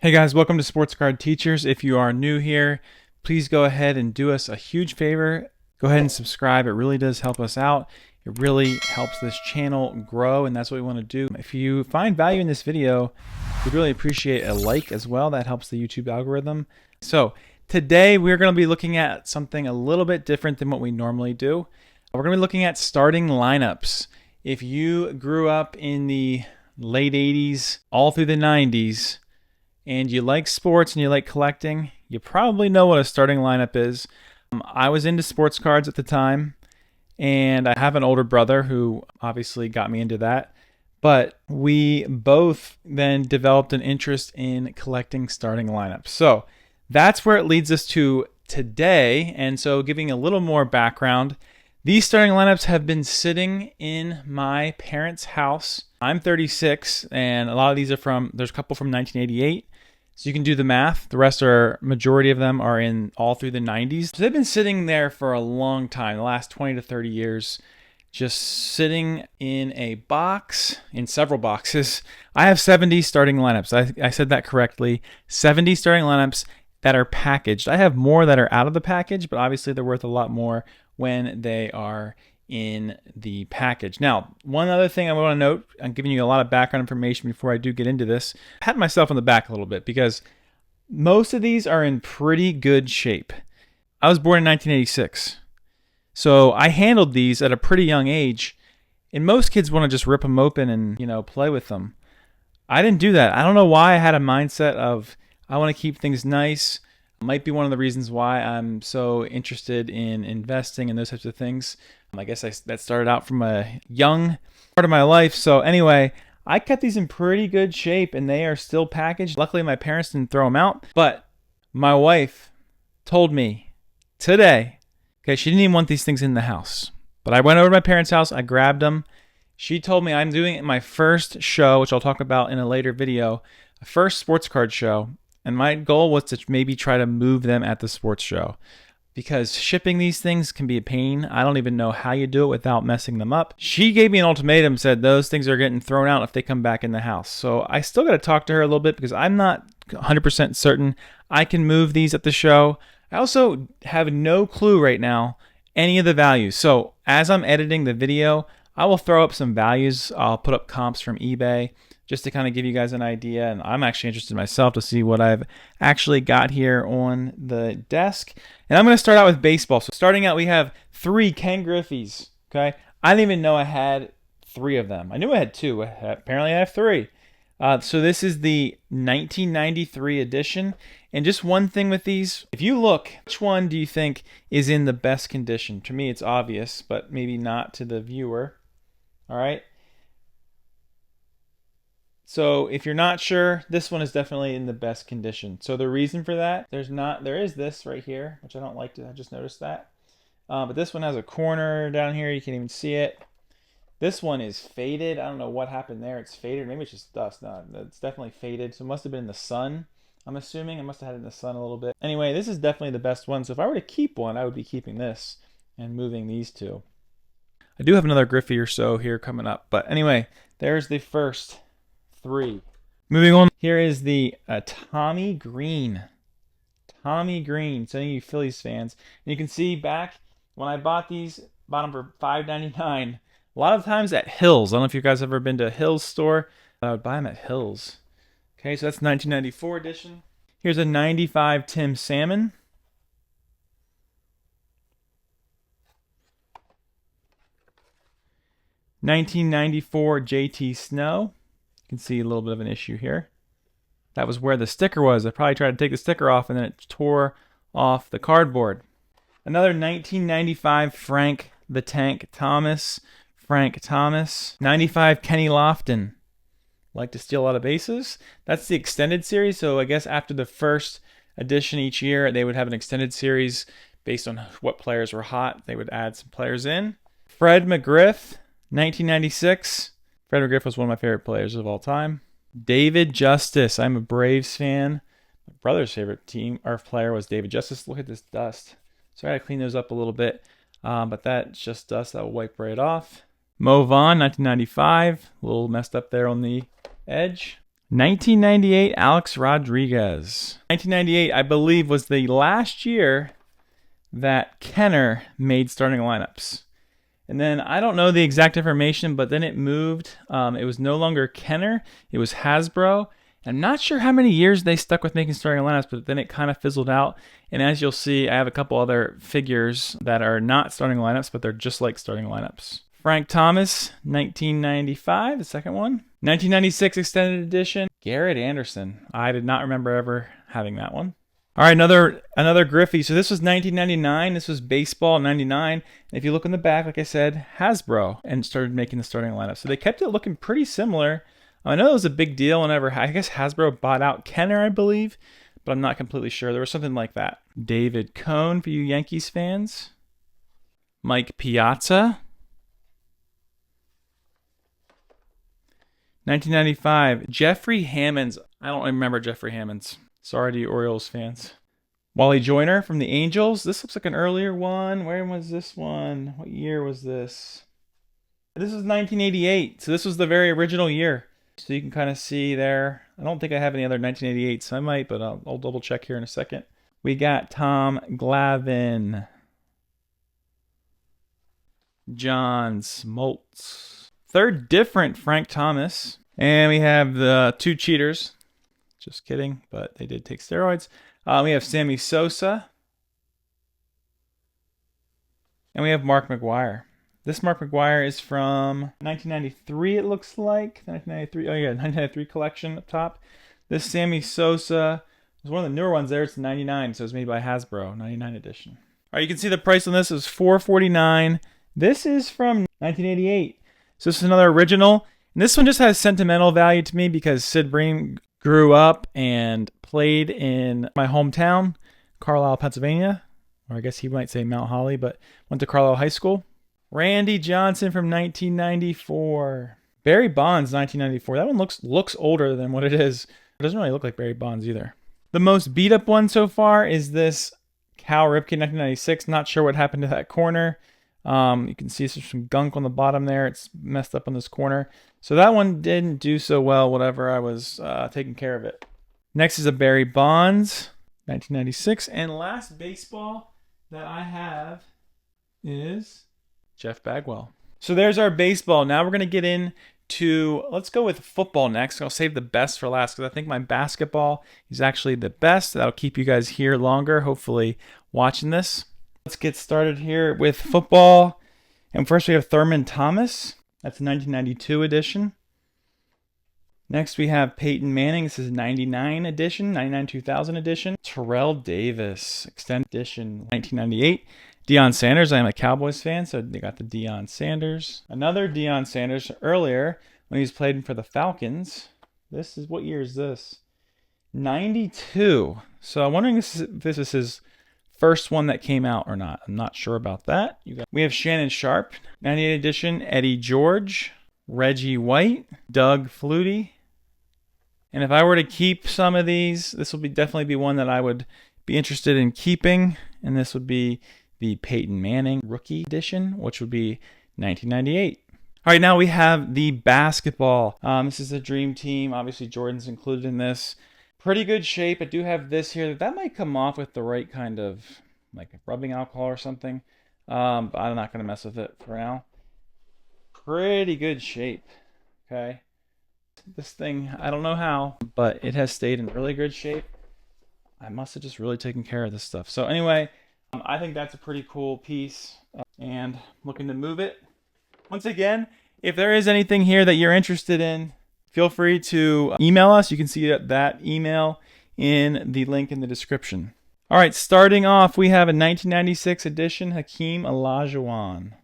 Hey guys, welcome to Sports Card Teachers. If you are new here, please go ahead and do us a huge favor. Go ahead and subscribe. It really does help us out. It really helps this channel grow, and that's what we want to do. If you find value in this video, we'd really appreciate a like as well. That helps the YouTube algorithm. So today we're going to be looking at something a little bit different than what we normally do. We're going to be looking at starting lineups. If you grew up in the late 80s, all through the 90s, and you like sports and you like collecting, you probably know what a starting lineup is. I was into sports cards at the time, and I have an older brother who obviously got me into that. But we both then developed an interest in collecting starting lineups. So that's where it leads us to today. And so giving a little more background, these starting lineups have been sitting in my parents' house. I'm 36, and a lot of these are there's a couple from 1988. So you can do the math. The rest majority of them are in all through the 90s. So they've been sitting there for a long time, the last 20 to 30 years, just sitting in a box, in several boxes. I have 70 starting lineups. I said that correctly. 70 starting lineups that are packaged. I have more that are out of the package, but obviously they're worth a lot more when they are in the package. Now, one other thing I want to note, I'm giving you a lot of background information before I do get into this. Pat myself on the back a little bit because most of these are in pretty good shape. I was born in 1986, so I handled these at a pretty young age, and most kids want to just rip them open and play with them. I didn't do that. I don't know why I had a mindset of I want to keep things nice. Might be one of the reasons why I'm so interested in investing and those types of things. I guess that started out from a young part of my life. So anyway, I kept these in pretty good shape and they are still packaged. Luckily, my parents didn't throw them out. But my wife told me today, okay, she didn't even want these things in the house. But I went over to my parents' house. I grabbed them. She told me I'm doing my first show, which I'll talk about in a later video, a first sports card show. And my goal was to maybe try to move them at the sports show because shipping these things can be a pain. I don't even know how you do it without messing them up. She gave me an ultimatum, said those things are getting thrown out if they come back in the house. So I still got to talk to her a little bit because I'm not 100% certain I can move these at the show. I also have no clue right now any of the values. So as I'm editing the video, I will throw up some values. I'll put up comps from eBay just to kind of give you guys an idea. And I'm actually interested myself to see what I've actually got here on the desk. And I'm going to start out with baseball. So starting out, we have 3 Ken Griffey's. Okay, I didn't even know I had 3 of them. I knew I had 2. Apparently I have 3. So this is the 1993 edition. And just one thing with these, if you look, which one do you think is in the best condition? To me, it's obvious, but maybe not to the viewer. All right. So if you're not sure, this one is definitely in the best condition. So the reason for that, there is this right here, which I don't like I just noticed that. But this one has a corner down here. You can't even see it. This one is faded. I don't know what happened there. It's faded. Maybe it's just dust. No, it's definitely faded. So it must have been in the sun. I'm assuming I must have had it in the sun a little bit. Anyway, this is definitely the best one. So if I were to keep one, I would be keeping this and moving these 2. I do have another Griffey or so here coming up. But anyway, there's the first 3. Moving on, here is the Tommy Green. Tommy Green. So you Phillies fans. And you can see back when I bought these, bought them for $5.99. A lot of times at Hills. I don't know if you guys have ever been to a Hills store. I would buy them at Hills. Okay, so that's 1994 edition. Here's a 95 Tim Salmon. $1994 JT Snow. You can see a little bit of an issue here. That was where the sticker was. I probably tried to take the sticker off and then it tore off the cardboard. Another 1995 Frank the Tank Thomas. Frank Thomas. 95 Kenny Lofton. Like to steal a lot of bases. That's the extended series. So I guess after the first edition each year, they would have an extended series based on what players were hot. They would add some players in. Fred McGriff, 1996. Fred McGriff was one of my favorite players of all time. David Justice. I'm a Braves fan. My brother's favorite team or player was David Justice. Look at this dust. So I got to clean those up a little bit. But that's just dust. That will wipe right off. Mo Vaughn, 1995. A little messed up there on the edge. 1998 Alex Rodriguez. 1998, I believe, was the last year that Kenner made starting lineups. And then I don't know the exact information, but then it moved. It was no longer Kenner. It was Hasbro. I'm not sure how many years they stuck with making starting lineups, but then it kind of fizzled out. And as you'll see, I have a couple other figures that are not starting lineups, but they're just like starting lineups. Frank Thomas, 1995, the second one. 1996 Extended Edition, Garrett Anderson. I did not remember ever having that one. All right, another Griffey. So this was 1999. This was baseball 99. And if you look in the back, like I said, Hasbro, and started making the starting lineup. So they kept it looking pretty similar. I know it was a big deal whenever, I guess Hasbro bought out Kenner, I believe, but I'm not completely sure. There was something like that. David Cohn for you Yankees fans. Mike Piazza. 1995, Jeffrey Hammonds. I don't remember Jeffrey Hammonds. Sorry to you Orioles fans. Wally Joyner from the Angels. This looks like an earlier one. Where was this one? What year was this? This is 1988, so this was the very original year. So you can kind of see there. I don't think I have any other 1988s. I might, but I'll double check here in a second. We got Tom Glavine. John Smoltz. Third different Frank Thomas. And we have the two cheaters. Just kidding, but they did take steroids. We have Sammy Sosa. And we have Mark McGwire. This Mark McGwire is from 1993, it looks like. 1993. Oh, yeah, 1993 collection up top. This Sammy Sosa was one of the newer ones there. It's 99, so it was made by Hasbro, 99 edition. All right, you can see the price on this is $449. This is from 1988. So this is another original. And this one just has sentimental value to me because Sid Bream grew up and played in my hometown, Carlisle, Pennsylvania. Or I guess he might say Mount Holly, but went to Carlisle High School. Randy Johnson from 1994. Barry Bonds, 1994. That one looks older than what it is. It doesn't really look like Barry Bonds either. The most beat up one so far is this Cal Ripken, 1996. Not sure what happened to that corner. You can see there's some gunk on the bottom there. It's messed up on this corner. So that one didn't do so well, whatever I was taking care of it. Next is a Barry Bonds, 1996. And last baseball that I have is Jeff Bagwell. So there's our baseball. Now we're going to get into, let's go with football next. I'll save the best for last because I think my basketball is actually the best. That'll keep you guys here longer, hopefully watching this. Let's get started here with football. And first we have Thurman Thomas. That's a 1992 edition. Next we have Peyton Manning. This is 99 edition, 99-2000 edition. Terrell Davis, extended edition, 1998. Deion Sanders. I am a Cowboys fan, so they got the Deion Sanders. Another Deion Sanders earlier when he was playing for the Falcons. This is, what year is this? 92. So I'm wondering if this is his first one that came out or not. I'm not sure about that. We have Shannon Sharp, 98 edition. Eddie George, Reggie White, Doug Flutie. And if I were to keep some of these, this will definitely be one that I would be interested in keeping. And this would be the Peyton Manning rookie edition, which would be 1998. All right, now we have the basketball. This is the Dream Team. Obviously, Jordan's included in this. Pretty good shape. I do have this here. That might come off with the right kind of like rubbing alcohol or something. But I'm not going to mess with it for now. Pretty good shape. Okay. This thing, I don't know how, but it has stayed in really good shape. I must have just really taken care of this stuff. So anyway, I think that's a pretty cool piece, and looking to move it. Once again, if there is anything here that you're interested in, feel free to email us. You can see that email in the link in the description. All right, starting off, we have a 1996 edition Hakeem Olajuwon.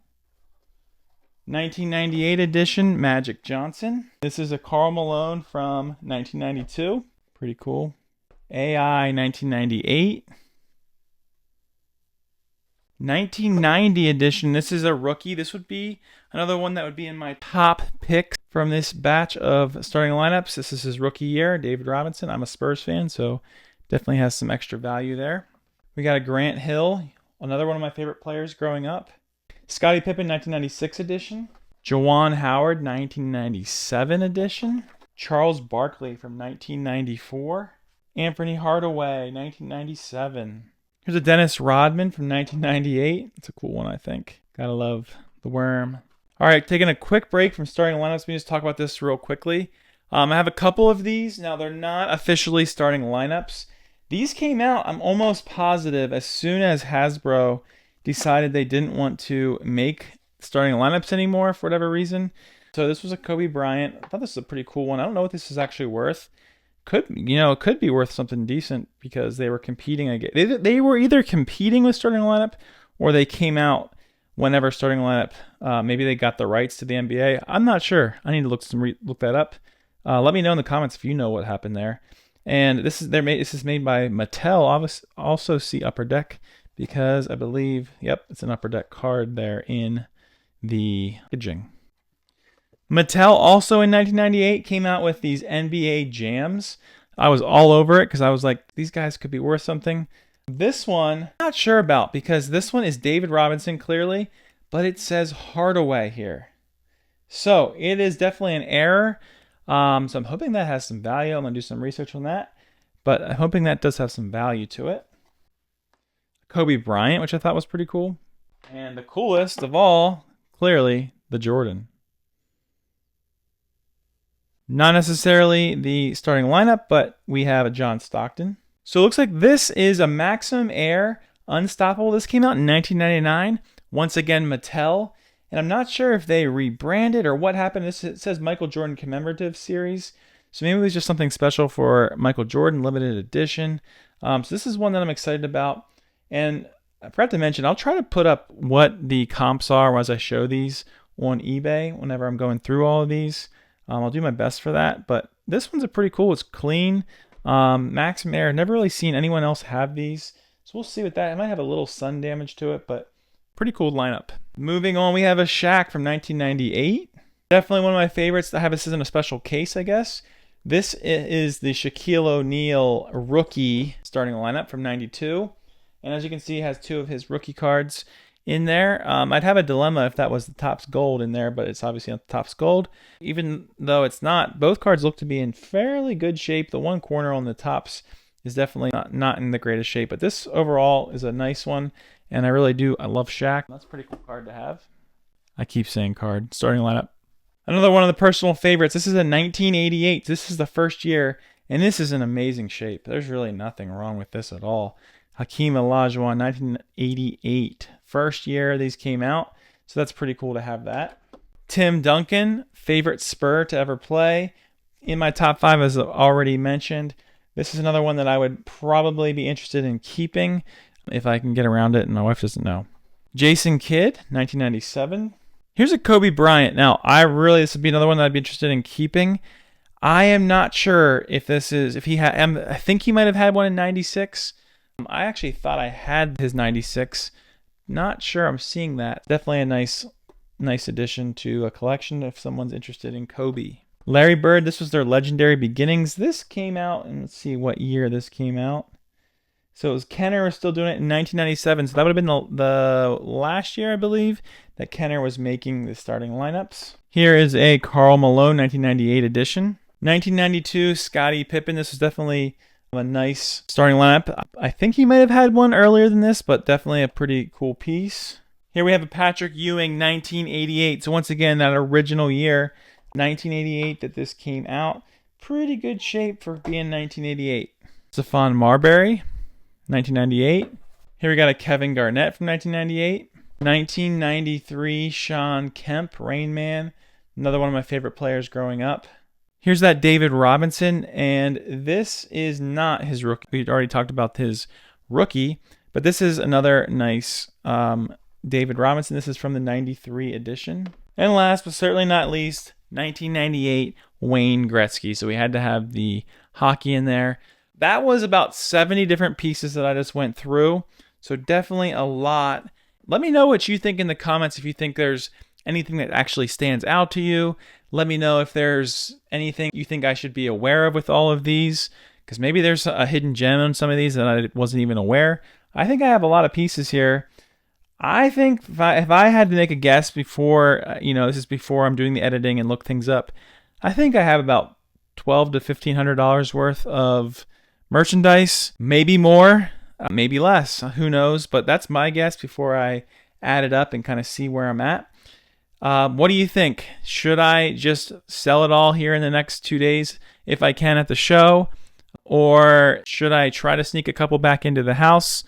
1998 edition Magic Johnson. This is a Karl Malone from 1992. Pretty cool. AI 1998. 1990 edition. This is a rookie. This would be another one that would be in my top picks from this batch of starting lineups. This is his rookie year, David Robinson. I'm a Spurs fan, so definitely has some extra value there. We got a Grant Hill, another one of my favorite players growing up. Scottie Pippen, 1996 edition. Juwan Howard, 1997 edition. Charles Barkley from 1994. Anthony Hardaway, 1997. Here's a Dennis Rodman from 1998. It's a cool one, I think. Gotta love the worm. All right, taking a quick break from starting lineups. Let me just talk about this real quickly. I have a couple of these. Now, they're not officially starting lineups. These came out, I'm almost positive, as soon as Hasbro decided they didn't want to make starting lineups anymore for whatever reason. So this was a Kobe Bryant. I thought this was a pretty cool one. I don't know what this is actually worth. It could be worth something decent because they were competing again. They were either competing with starting lineup or they came out whenever starting lineup. Maybe they got the rights to the NBA. I'm not sure. I need to look that up. Let me know in the comments if you know what happened there. And this is made by Mattel. Also see Upper Deck because I believe, yep, it's an Upper Deck card there in the packaging. Mattel also in 1998 came out with these NBA Jams. I was all over it because I was like, these guys could be worth something. This one, I'm not sure about because this one is David Robinson clearly, but it says Hardaway here. So it is definitely an error. So I'm hoping that has some value. I'm going to do some research on that, but I'm hoping that does have some value to it. Kobe Bryant, which I thought was pretty cool. And the coolest of all, clearly, the Jordan. Not necessarily the starting lineup, but we have a John Stockton. So it looks like this is a Maximum Air Unstoppable. This came out in 1999. Once again, Mattel. And I'm not sure if they rebranded or what happened. It says Michael Jordan Commemorative Series. So maybe it was just something special for Michael Jordan, limited edition. So this is one that I'm excited about. And I forgot to mention, I'll try to put up what the comps are as I show these on eBay whenever I'm going through all of these. I'll do my best for that. But this one's pretty cool. It's clean. Maximum Air. Never really seen anyone else have these. So we'll see with that. It might have a little sun damage to it, but pretty cool lineup. Moving on, we have a Shaq from 1998. Definitely one of my favorites. I have this in a special case, I guess. This is the Shaquille O'Neal rookie starting lineup from 92. And as you can see, it has two of his rookie cards in there. I'd have a dilemma if that was the Topps Gold in there, but it's obviously not the Topps Gold. Even though it's not, both cards look to be in fairly good shape. The one corner on the Topps is definitely not in the greatest shape, but this overall is a nice one. And I love Shaq. That's a pretty cool card to have. I keep saying card. Starting lineup. Another one of the personal favorites. This is a 1988. This is the first year, and this is in amazing shape. There's really nothing wrong with this at all. Hakeem Olajuwon, 1988. First year these came out, so that's pretty cool to have that. Tim Duncan, favorite Spur to ever play. In my top 5, as already mentioned. This is another one that I would probably be interested in keeping if I can get around it and my wife doesn't know. Jason Kidd, 1997. Here's a Kobe Bryant. Now, this would be another one that I'd be interested in keeping. I am not sure if this is, I think he might have had one in 96. I actually thought I had his 96. Not sure I'm seeing that. Definitely a nice addition to a collection if someone's interested in Kobe. Larry Bird, this was their Legendary Beginnings. This came out, and let's see what year this came out. So it was Kenner was still doing it in 1997. So that would have been the last year, I believe, that Kenner was making the starting lineups. Here is a Karl Malone 1998 edition. 1992, Scottie Pippen. This was definitely a nice starting lineup. I think he might have had one earlier than this, but definitely a pretty cool piece. Here we have a Patrick Ewing 1988. So once again, that original year, 1988 that this came out. Pretty good shape for being 1988. Stephon Marbury, 1998. Here we got a Kevin Garnett from 1998. 1993, Shawn Kemp, Rain Man. Another one of my favorite players growing up. Here's that David Robinson, and this is not his rookie. We already talked about his rookie, but this is another nice David Robinson. This is from the 93 edition. And last but certainly not least, 1998 Wayne Gretzky. So we had to have the hockey in there. That was about 70 different pieces that I just went through. So definitely a lot. Let me know what you think in the comments if you think there's anything that actually stands out to you. Let me know if there's anything you think I should be aware of with all of these, because maybe there's a hidden gem on some of these that I wasn't even aware. I think I have a lot of pieces here. I think if I had to make a guess before, this is before I'm doing the editing and look things up, I think I have about $1,200 to $1,500 worth of merchandise, maybe more, maybe less, who knows, but that's my guess before I add it up and kind of see where I'm at. What do you think? Should I just sell it all here in the next 2 days if I can at the show? Or should I try to sneak a couple back into the house?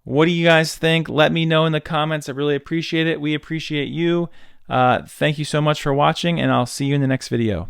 What do you guys think? Let me know in the comments. I really appreciate it. We appreciate you. Thank you so much for watching, and I'll see you in the next video.